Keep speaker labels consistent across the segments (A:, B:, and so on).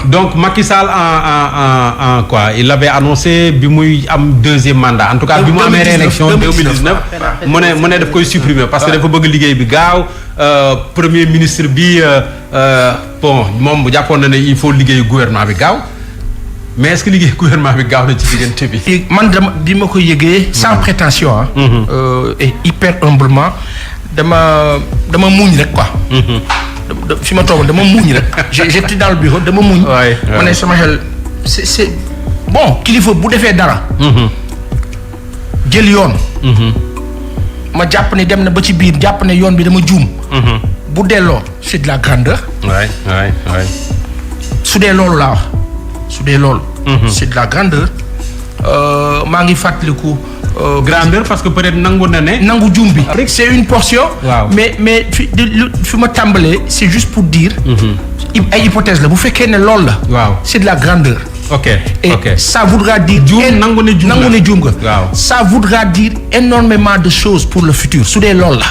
A: donc Macky Sall en quoi il avait annoncé bi muy am deuxième mandat en tout cas bi mu amee réélection 2019 mu ne daf koy supprimer parce que dafa bëgg liggéey bi gaaw premier ministre bi bon moom bu jàppoon na ne il faut liggéeyu gouvernement bi gaaw mais est-ce que liggéey gouvernement bi gaaw na ci diggante bi.
B: man dama bi ma ko yëgee sans prétention et hyper humblement dama muñ rek quoi. fi ma toog dama muñ rek. j'étais dans le bureau dama muñ. ma ne sama xel c'est bon kilifa bu defee dara. jël yoon. ma jàpp ne dem na ba ci biir jàpp ne yoon bi dama juum. bu delloo c'est de la grandeur. su dee loolu laa wax su dee loolu. c'est de la grandeur maa ngi fàttaliku.
A: grandeur parce que peut-être nangu na ne.
B: nangu juum bi. c'est une portion. mais fi ma tàmbalee c'est juste pour dire. ay hypothèse la bu fekkee ne loolu la.
A: waaw
B: c'est de la grandeur. Et ça voudra dire.
A: nangu ne juum nga.
B: Ça voudra dire énormément de choses pour le futur su dee loolu la.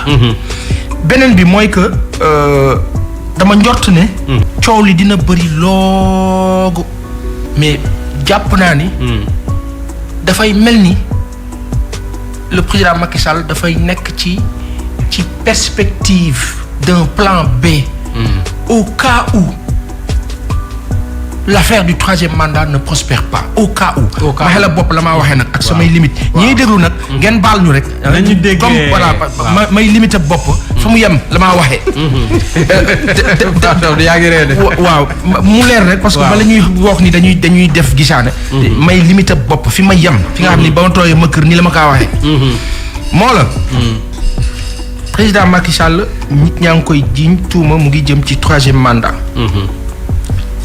B: beneen bi mooy que dama njort ne. coow li dina bëri loogu. mais jàpp naa ni. dafay mel ni le président Macky Sall dafay nekk ci perspective d'un plan B. Au cas où l'affaire du troisième mandat ne prospère pas. Au cas où. ma xel bopp la maa waxee nag ak samay limite ñiy déglu nag ngeen baal ñu rek.
A: nañu déggee
B: comme voilà may limite bopp. fa mu yem la maa waxee.
A: yaa ngi ree de.
B: waaw mu leer rek parce que bala ñuy wax ni dañuy def gisaane. may limite bopp fi ma yem. fi nga xam ni ba ma tooyee ma kër nii la ma kaa waxee. moo la. président Macky Sall nit ñaa ngi koy jiiñ tuuma mu ngi jëm ci troisième mandat.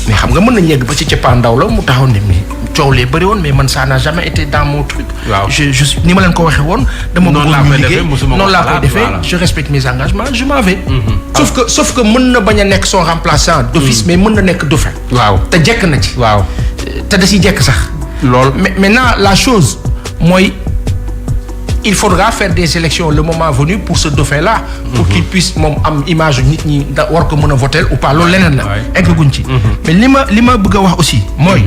B: mais xam nga mën nañ yegg ba ci cappaandaw la mu taxaw ne mi coow lee bëri woon mais man ça n'a jamais été dans mon truc. je ni ma leen ko waxee woon. dama bëgg ñu liggéey noonu laa koy defee je respecte mes engagements je m'en vais. sauf que mën na bañ a nekk son remplaçant d'office mais mën na nekk dauphin. te jekk na ci. te da si jekk sax.
A: lool
B: mais maintenant la chose mooy il faudra faire des élections le moment venu pour ce dauphin-là. pour qu'il puisse moom am image nit ñi da war ko mën a voter ou pas loolu leneen la. eggaguñ ci. mais li ma bëgg a wax aussi mooy.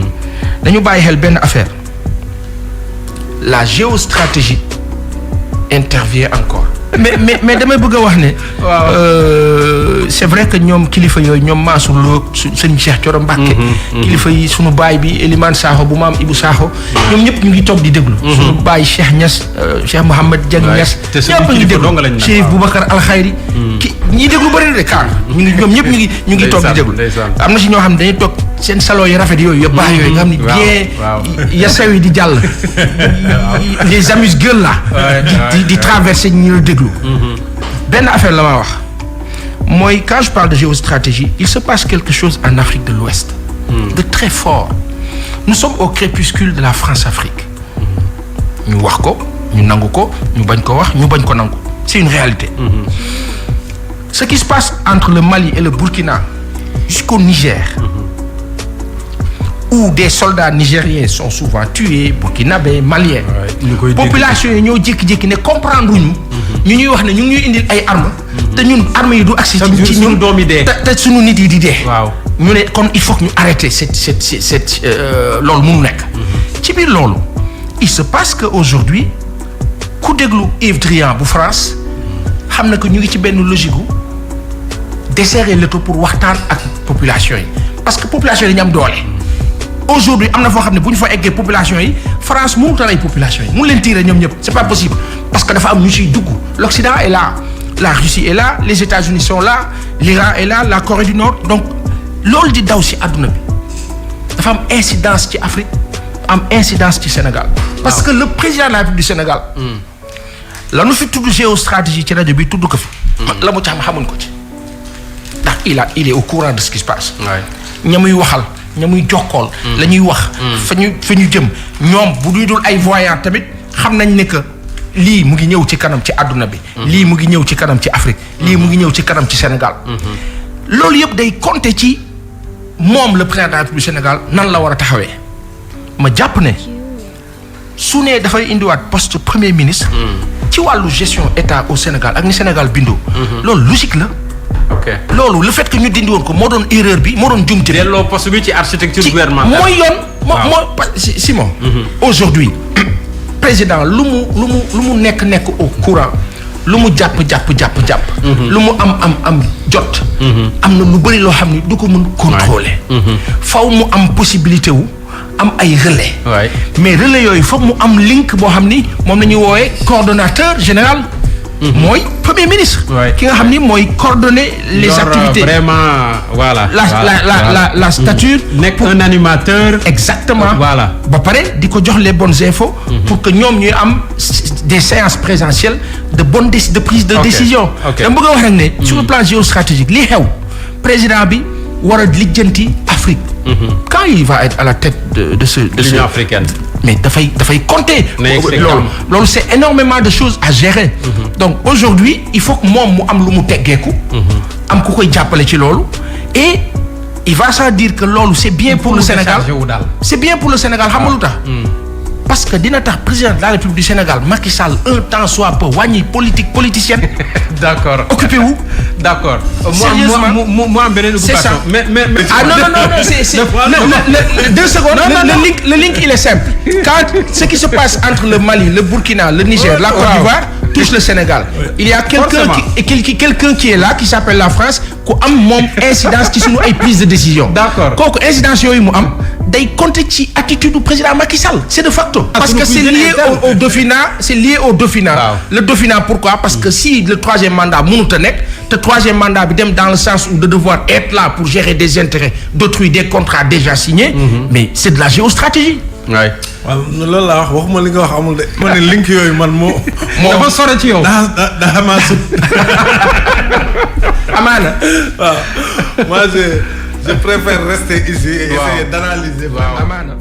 B: dañu bàyyi xel benn affaire la géostratégie intervient encore. mais damay bëgg a wax ne. c'est vrai que ñoom kilifa yooyu ñoom Mansour Lo sëñ Cheikh Thioro Mbacké. kilifa yi sunu baay bi Elimane Sakho bu maam Ibou Sakho. ñoom ñëpp ñu ngi toog di déglu. sunu baay Cheikh Niass Cheikh Mouhamed Dieng Niass. ñëpp ñu ngi déglu Cheikh Boubacar Al Khayri. ñiy déglu bëri na de kaar. ñoom ñëpp ñu ngi toog di déglu. am na si ñoo xam ne dañuy toog seen salon yi rafet yooyu yëpp baax yooyu nga xam ni bien ya sew yi di jàll. les amuse-gueules là. di traverser ñi la déglu. benn affaire la ma wax mooy quand je parle de géostratégie il se passe quelque chose en Afrique de l'Ouest de très fort. nous sommes au crépuscule de la France-Afrique. ñu wax ko ñu nangu ko ñu bañ ko wax ñu bañ ko nangu c'est une réalité. ce qui se passe entre le Mali et le Burkina jusqu'au Niger où des soldats nigériens sont souvent tués burkinabés maliens. population yi ñoo jékki-jékki ne comprendre ñu ñuy wax ne ñu ngi ñuy indil ay armes. te ñun armes yi du agsi ci ñun doom yi dee te suñu nit yi di dee. ñu ne kon il faut que ñu arrêter cette loolu mënu nekk. ci biir loolu il se passe que aujourd'hui ku déglu Yves Drian bu France xam na que ñu ngi ci benn logique gu desserrer le taux pour waxtaan ak population yi parce que population yi dañu am doole. aujourd'hui am na foo xam ne bu ñu fa eggee population yi France mënut a rey population yi mun leen tirer ñoom ñëpp c'est pas possible parce que dafa am ñu ciy dugg l'Occident est là la Russie est là les États-Unis sont là l'Iran est là la Corée du Nord donc loolu di daw ci àdduna bi dafa am incidence ci Afrique am incidence ci Sénégal. parce que le président de la République du Sénégal. la nu fi tudd géostratégie ci rajo bi tudd ko fi. la mu ci xam xamuñ ko ci ndax il est au courant de ce qui se passe. ña muy waxal. ña muy jokkool la ñuy wax fa ñu jëm ñoom bu ñuy dul ay voyants tamit xam nañ ne que lii mu ngi ñëw ci kanam ci àdduna bi lii mu ngi ñëw ci kanam ci Afrique lii mu ngi ñëw ci kanam ci Sénégal loolu yëpp day compter ci moom le président de la République du Sénégal nan la war a taxawee ma jàpp ne su ne dafay indiwaat poste premier ministre ci wàllu gestion état au Sénégal ak ni Sénégal bindoo loolu logique la loolu le fait que ñu dindi woon ko moo doon erreur bi moo doon jumte bi.
A: delloo poste bi ci architecture gouvernementale.
B: mooy yoon. Simon. aujourd'hui président lu mu nekk au courant lu mu jàpp. lu mu am jot. am na lu bëri loo xam ni du ko mën contrôler. faw mu am possibilité wu am ay relais. mais relais yooyu foog mu am link boo xam ni moom la ñuy woowee coordonnateur général. mooy premier ministre. ki nga xam ni mooy coordonner les activités.
A: Vraiment voilà.
B: la stature.
A: nekk un animateur.
B: exactement
A: voilà.
B: ba pare di ko jox les bonnes infos. pour que ñoom ñuy am des séances présentielles de prise de décision. dama bëgg a wax rek ne. sur le plan géostratégique li xew président bi war a lijjanti Afrique. quand il va être à la tête de
A: l'Union africaine.
B: mais dafay compter. loolu c'est énormément de choses à gérer. Donc aujourd'hui il faut que moom mu am lu mu teggeeku. am ku koy jàppale ci loolu. et il va sans dire que loolu c'est bien pour le Sénégal. c'est bien pour le Sénégal xam nga lu tax. parce que dina tax président de la République du Sénégal Macky Sall un temps soit peu wàññi politicienne.
A: d'accord
B: occupé wu.
A: d'accord.
B: sérieusement
A: moi am beneen occupation. mais
B: non c'est 2 secondes. le link il est simple. quand ce qui se passe entre le Mali le Burkina le Niger la Côte d'Ivoire touche le Sénégal. il y a quelqu'un qui est là qui s'appelle la France ku am moom incidence ci sunu ay prise de décision.
A: d'accord
B: kooku incidence yooyu mu am day compter ci attitude du président Macky Sall. c'est de facto. parce que c'est lié au Dauphinat. Le Dauphinat pourquoi parce que si le 3e mandat mënut a nekk te 3e mandat bi dem dans le sens où de devoir être là pour gérer des intérêts d'autrui des contrats déjà signés. mais c'est de la géostratégie.
C: waaw loolu laa wax waxuma li nga wax amul de. ma ne link yooyu man moo
A: dafa sore ci yow.
C: daa maa sut.
B: amaana.
C: waaw moi je préfère rester ici et essayer d'analyser.
B: amaana.